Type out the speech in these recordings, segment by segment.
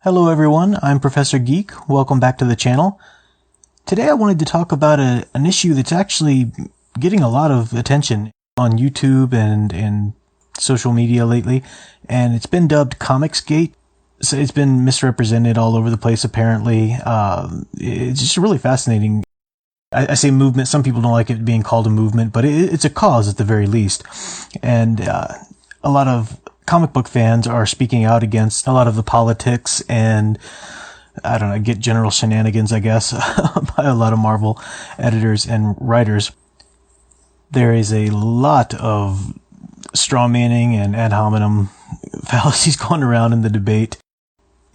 Hello everyone, I'm Professor Geek. Welcome back to the channel. Today I wanted to talk about an issue that's actually getting a lot of attention on YouTube and social media lately, and it's been dubbed Comicsgate. So it's been misrepresented all over the place apparently. It's just really fascinating. I say movement, some people don't like it being called a movement, but it's a cause at the very least. And a lot of comic book fans are speaking out against a lot of the politics and, I don't know, get general shenanigans, I guess, by a lot of Marvel editors and writers. There is a lot of strawmanning and ad hominem fallacies going around in the debate.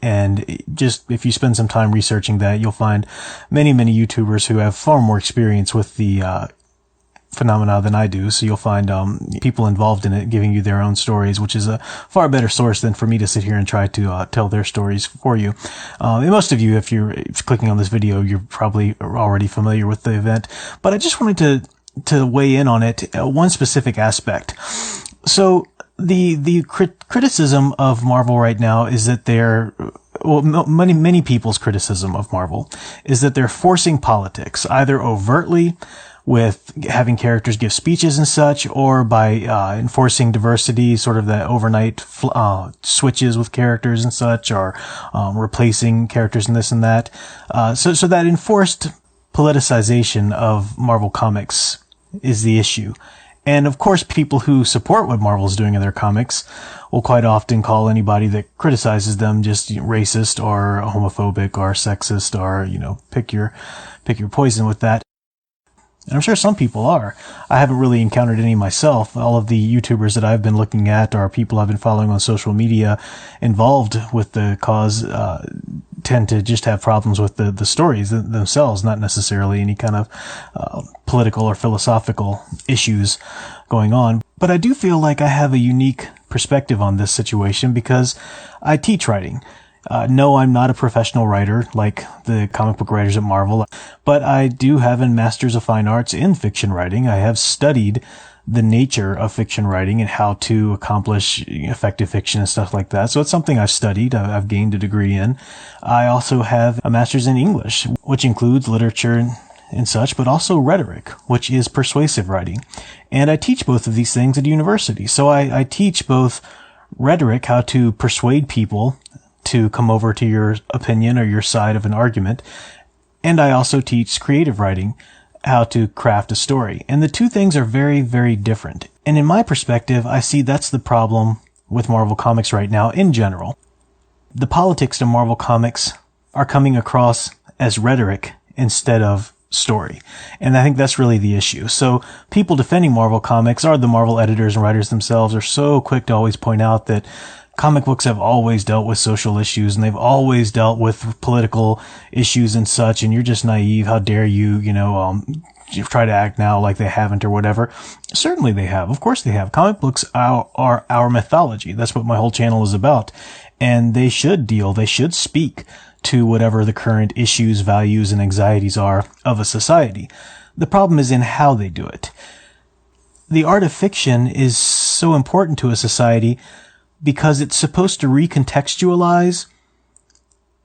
And just, if you spend some time researching that, you'll find many YouTubers who have far more experience with the phenomena than I do. So you'll find people involved in it giving you their own stories, which is a far better source than for me to sit here and try to tell their stories for you. And most of you, if you're clicking on this video, you're probably already familiar with the event. But I just wanted to weigh in on it, one specific aspect. So the criticism of Marvel right now is that many people's criticism of Marvel is that they're forcing politics, either overtly with having characters give speeches and such, or by enforcing diversity, sort of that overnight switches with characters and such, or replacing characters and this and that. So that enforced politicization of Marvel Comics is the issue. And of course, people who support what Marvel's doing in their comics will quite often call anybody that criticizes them just racist or homophobic or sexist, or, pick your poison with that. And I'm sure some people are. I haven't really encountered any myself. All of the YouTubers that I've been looking at, or people I've been following on social media involved with the cause, tend to just have problems with the stories themselves, not necessarily any kind of political or philosophical issues going on. But I do feel like I have a unique perspective on this situation because I teach writing. No, I'm not a professional writer like the comic book writers at Marvel, but I do have a Master's of Fine Arts in fiction writing. I have studied the nature of fiction writing and how to accomplish effective fiction and stuff like that. So it's something I've studied, I've gained a degree in. I also have a Master's in English, which includes literature and such, but also rhetoric, which is persuasive writing. And I teach both of these things at university. So I teach both rhetoric, how to persuade people to come over to your opinion or your side of an argument. And I also teach creative writing, how to craft a story. And the two things are very, very different. And in my perspective, I see that's the problem with Marvel Comics right now in general. The politics to Marvel Comics are coming across as rhetoric instead of story. And I think that's really the issue. So people defending Marvel Comics, or the Marvel editors and writers themselves, are so quick to always point out that comic books have always dealt with social issues, and they've always dealt with political issues and such, and you're just naive. How dare you, you try to act now like they haven't or whatever. Certainly they have. Of course they have. Comic books are our mythology. That's what my whole channel is about. And they should speak to whatever the current issues, values, and anxieties are of a society. The problem is in how they do it. The art of fiction is so important to a society because it's supposed to recontextualize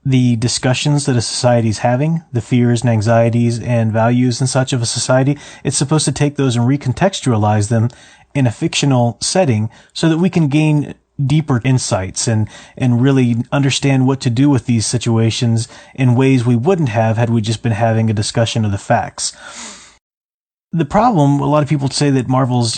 the discussions that a society is having, the fears and anxieties and values and such of a society. It's supposed to take those and recontextualize them in a fictional setting so that we can gain deeper insights and really understand what to do with these situations in ways we wouldn't have had we just been having a discussion of the facts. The problem, a lot of people say that Marvel's,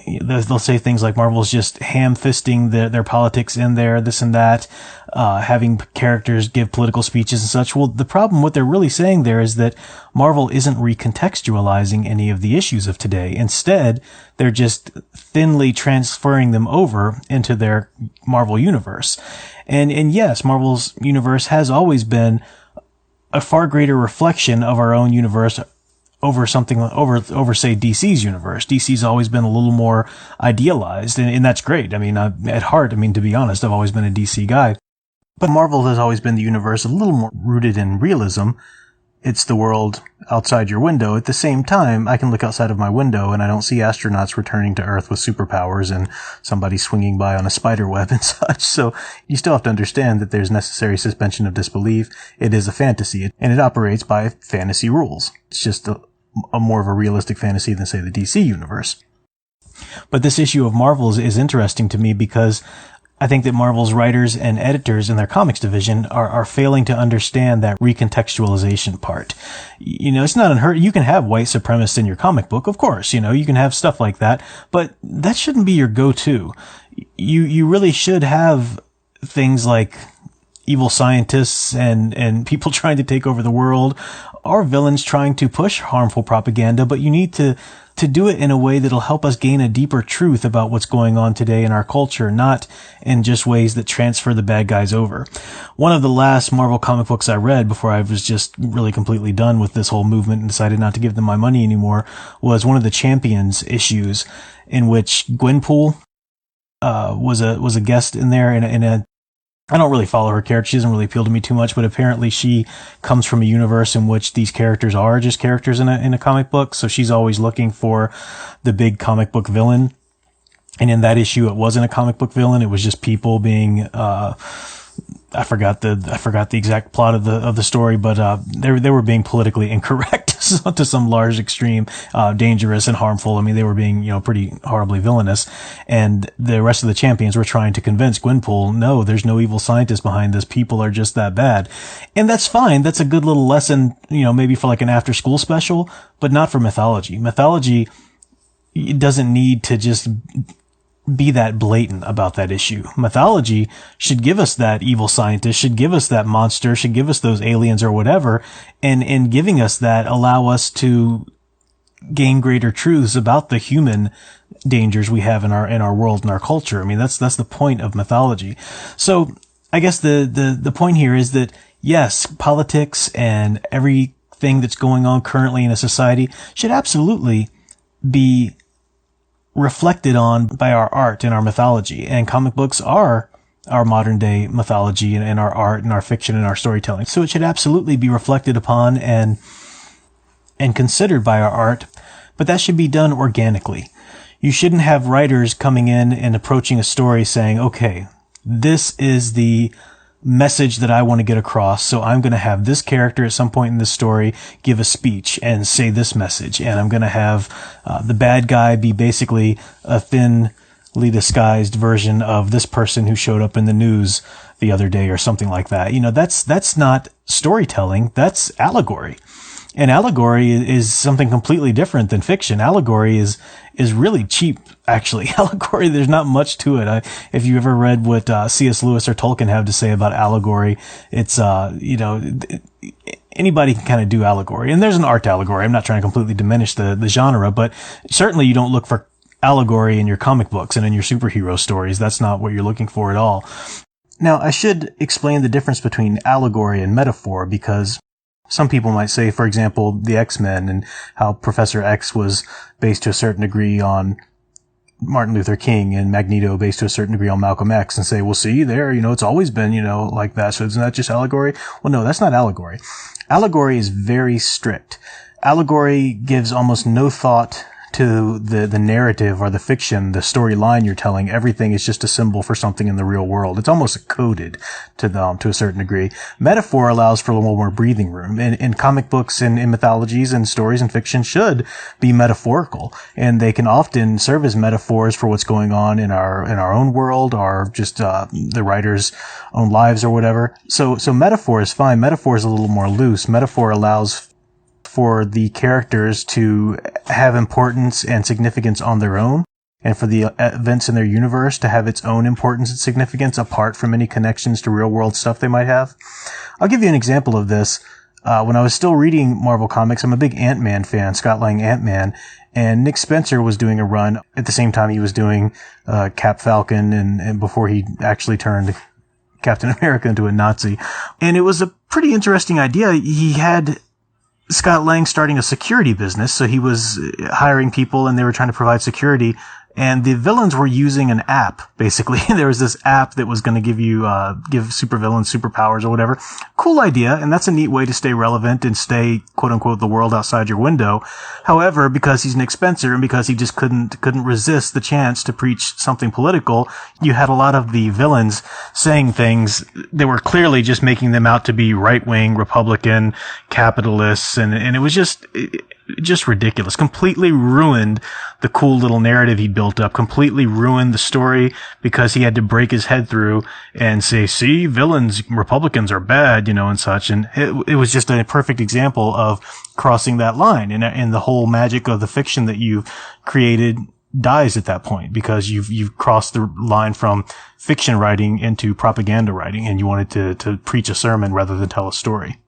they'll say things like Marvel's just ham-fisting their politics in there, this and that, having characters give political speeches and such. Well, the problem, what they're really saying there is that Marvel isn't recontextualizing any of the issues of today. Instead, they're just thinly transferring them over into their Marvel universe. And yes, Marvel's universe has always been a far greater reflection of our own universe over say DC's universe. DC's always been a little more idealized, and that's great. I mean, at heart, to be honest, I've always been a DC guy. But Marvel has always been the universe a little more rooted in realism, it's the world outside your window. At the same time, I can look outside of my window and I don't see astronauts returning to Earth with superpowers and somebody swinging by on a spider web and such. So you still have to understand that there's necessary suspension of disbelief. It is a fantasy, and it operates by fantasy rules. It's just a more of a realistic fantasy than, say, the DC universe. But this issue of Marvel's is interesting to me because I think that Marvel's writers and editors in their comics division are failing to understand that recontextualization part. It's not unheard. You can have white supremacists in your comic book, of course. You can have stuff like that, but that shouldn't be your go-to. You really should have things like evil scientists and people trying to take over the world, or villains trying to push harmful propaganda, but you need to do it in a way that'll help us gain a deeper truth about what's going on today in our culture, not in just ways that transfer the bad guys over. One of the last Marvel comic books I read before I was just really completely done with this whole movement and decided not to give them my money anymore was one of the Champions issues, in which Gwenpool was a guest in there in a I don't really follow her character. She doesn't really appeal to me too much, but apparently she comes from a universe in which these characters are just characters in a comic book. So she's always looking for the big comic book villain. And in that issue, it wasn't a comic book villain. It was just people being, I forgot the exact plot of the story, but they were being politically incorrect to some large extreme, dangerous and harmful. I mean, they were being, pretty horribly villainous. And the rest of the Champions were trying to convince Gwenpool, no, there's no evil scientist behind this. People are just that bad. And that's fine. That's a good little lesson, maybe for like an after school special, but not for Mythology. Mythology, it doesn't need to just be that blatant about that issue. Mythology should give us that evil scientist, should give us that monster, should give us those aliens or whatever, and in giving us that, allow us to gain greater truths about the human dangers we have in our world and our culture. I mean, that's the point of Mythology. So I guess the point here is that yes, politics and everything that's going on currently in a society should absolutely be reflected on by our art and our mythology. And comic books are our modern day mythology and our art and our fiction and our storytelling. So it should absolutely be reflected upon and considered by our art, but that should be done organically. You shouldn't have writers coming in and approaching a story saying, okay, this is the message that I want to get across, so I'm going to have this character at some point in this story give a speech and say this message, and I'm going to have the bad guy be basically a thinly disguised version of this person who showed up in the news the other day or something like that. That's not storytelling, that's allegory. And allegory is something completely different than fiction. Allegory is really cheap, actually. Allegory, there's not much to it. If you ever read what C.S. Lewis or Tolkien have to say about allegory, it's, anybody can kind of do allegory. And there's an art allegory. I'm not trying to completely diminish the genre, but certainly you don't look for allegory in your comic books and in your superhero stories. That's not what you're looking for at all. Now, I should explain the difference between allegory and metaphor, because some people might say, for example, the X-Men and how Professor X was based to a certain degree on Martin Luther King and Magneto based to a certain degree on Malcolm X, and say, well, see there, it's always been, like that. So isn't that just allegory? Well, no, that's not allegory. Allegory is very strict. Allegory gives almost no thought to the narrative or the fiction, the storyline you're telling. Everything is just a symbol for something in the real world. It's almost coded to a certain degree. Metaphor allows for a little more breathing room. And comic books and in mythologies and stories and fiction should be metaphorical, and they can often serve as metaphors for what's going on in our own world, or just the writer's own lives or whatever. So metaphor is fine. Metaphor is a little more loose. Metaphor allows for the characters to have importance and significance on their own, and for the events in their universe to have its own importance and significance apart from any connections to real world stuff they might have. I'll give you an example of this. When I was still reading Marvel Comics, I'm a big Ant-Man fan, Scott Lang Ant-Man, and Nick Spencer was doing a run at the same time he was doing Cap Falcon, and before he actually turned Captain America into a Nazi. And it was a pretty interesting idea. He had Scott Lang starting a security business, so he was hiring people and they were trying to provide security And the villains were using an app, basically. There was this app that was going to give you, give supervillains superpowers or whatever. Cool idea, and that's a neat way to stay relevant and stay, quote unquote, the world outside your window. However, because he's Nick Spencer and because he just couldn't resist the chance to preach something political, you had a lot of the villains saying things that were clearly just making them out to be right-wing, Republican, capitalists, and it was just ridiculous. Completely ruined the cool little narrative he built up, completely ruined the story because he had to break his head through and say, see, villains, Republicans are bad, and such. And it was just a perfect example of crossing that line. And the whole magic of the fiction that you've created dies at that point because you've crossed the line from fiction writing into propaganda writing, and you wanted to preach a sermon rather than tell a story.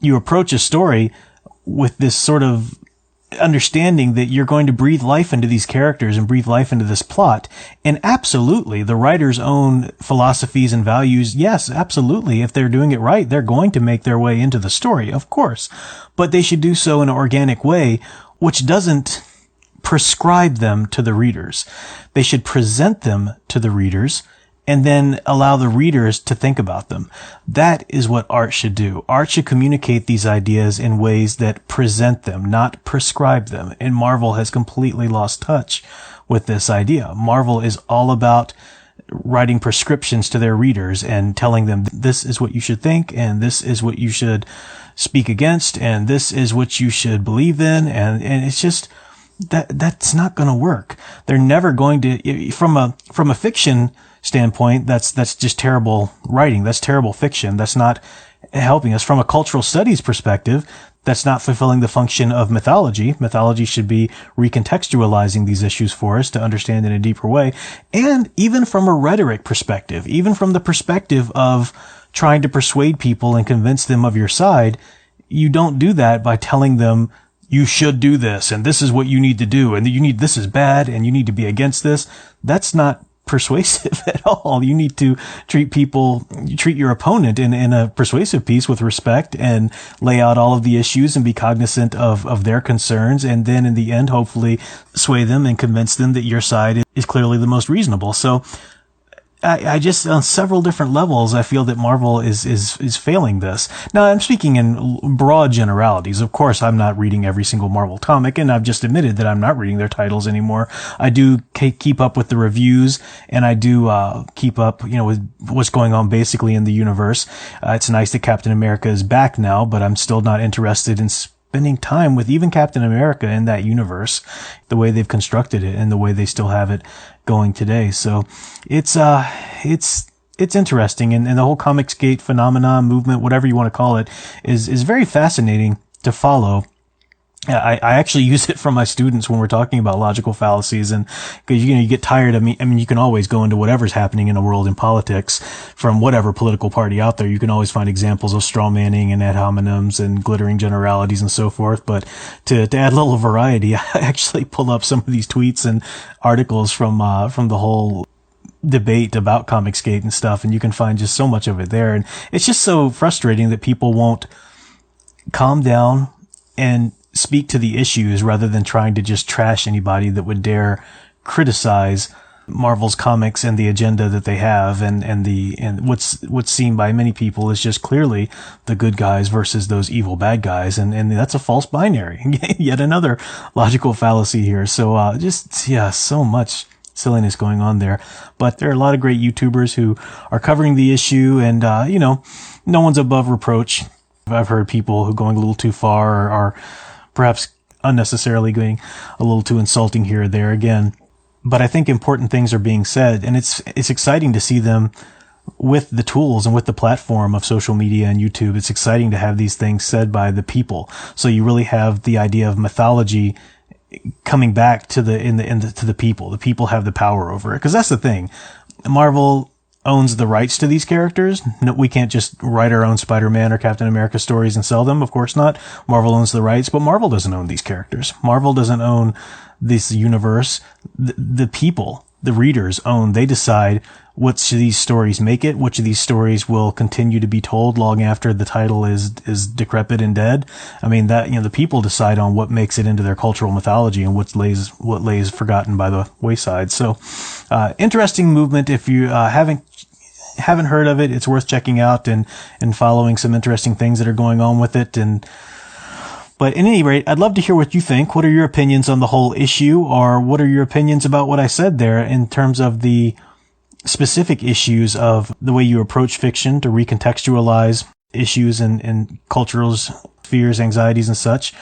You approach a story with this sort of understanding that you're going to breathe life into these characters and breathe life into this plot. And absolutely, the writer's own philosophies and values, yes, absolutely. If they're doing it right, they're going to make their way into the story, of course. But they should do so in an organic way, which doesn't prescribe them to the readers. They should present them to the readers and then allow the readers to think about them. That is what art should do. Art should communicate these ideas in ways that present them, not prescribe them. And Marvel has completely lost touch with this idea. Marvel is all about writing prescriptions to their readers and telling them this is what you should think and this is what you should speak against and this is what you should believe in. And it's just, that's not going to work. They're never going to, from a fiction standpoint, that's just terrible writing. That's terrible fiction. That's not helping us. From a cultural studies perspective, that's not fulfilling the function of mythology. Mythology should be recontextualizing these issues for us to understand in a deeper way. And even from a rhetoric perspective, even from the perspective of trying to persuade people and convince them of your side, you don't do that by telling them you should do this and this is what you need to do and this is bad and you need to be against this. That's not persuasive at all. You need to treat your opponent in a persuasive piece with respect and lay out all of the issues and be cognizant of their concerns. And then in the end, hopefully sway them and convince them that your side is clearly the most reasonable. So I just, on several different levels, I feel that Marvel is failing this. Now, I'm speaking in broad generalities. Of course, I'm not reading every single Marvel comic, and I've just admitted that I'm not reading their titles anymore. I do keep up with the reviews, and I do keep up, with what's going on basically in the universe. It's nice that Captain America is back now, but I'm still not interested in spending time with even Captain America in that universe, the way they've constructed it and the way they still have it going today. So it's interesting. And the whole Comicsgate phenomenon, movement, whatever you want to call it, is very fascinating to follow. I actually use it from my students when we're talking about logical fallacies, and because you get tired of me. I mean, you can always go into whatever's happening in the world in politics from whatever political party out there. You can always find examples of straw manning and ad hominems and glittering generalities and so forth. But to add a little variety, I actually pull up some of these tweets and articles from the whole debate about Comicsgate and stuff, and you can find just so much of it there. And it's just so frustrating that people won't calm down and speak to the issues rather than trying to just trash anybody that would dare criticize Marvel's comics and the agenda that they have, and what's seen by many people is just clearly the good guys versus those evil bad guys, and that's a false binary. Yet another logical fallacy here. So so much silliness going on there. But there are a lot of great YouTubers who are covering the issue, and no one's above reproach. I've heard people who are going a little too far or perhaps unnecessarily going a little too insulting here or there again. But I think important things are being said, and it's exciting to see them with the tools and with the platform of social media and YouTube. It's exciting to have these things said by the people. So you really have the idea of mythology coming back to the people. The people have the power over it, because that's the thing. Marvel owns the rights to these characters. No, we can't just write our own Spider-Man or Captain America stories and sell them. Of course not. Marvel owns the rights, but Marvel doesn't own these characters. Marvel doesn't own this universe. The people, the readers own. They decide which of these stories make it, which of these stories will continue to be told long after the title is decrepit and dead. I mean, that, the people decide on what makes it into their cultural mythology and what lays forgotten by the wayside. So, interesting movement. If you haven't heard of it, it's worth checking out and following some interesting things that are going on with it. But at any rate, I'd love to hear what you think. What are your opinions on the whole issue, or what are your opinions about what I said there in terms of the specific issues of the way you approach fiction to recontextualize issues and cultural fears, anxieties, and such,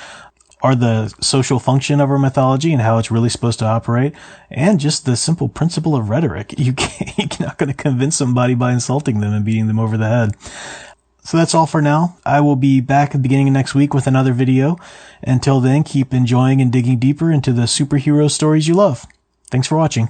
are the social function of our mythology and how it's really supposed to operate, and just the simple principle of rhetoric. You're not going to convince somebody by insulting them and beating them over the head. So that's all for now. I will be back at the beginning of next week with another video. Until then, keep enjoying and digging deeper into the superhero stories you love. Thanks for watching.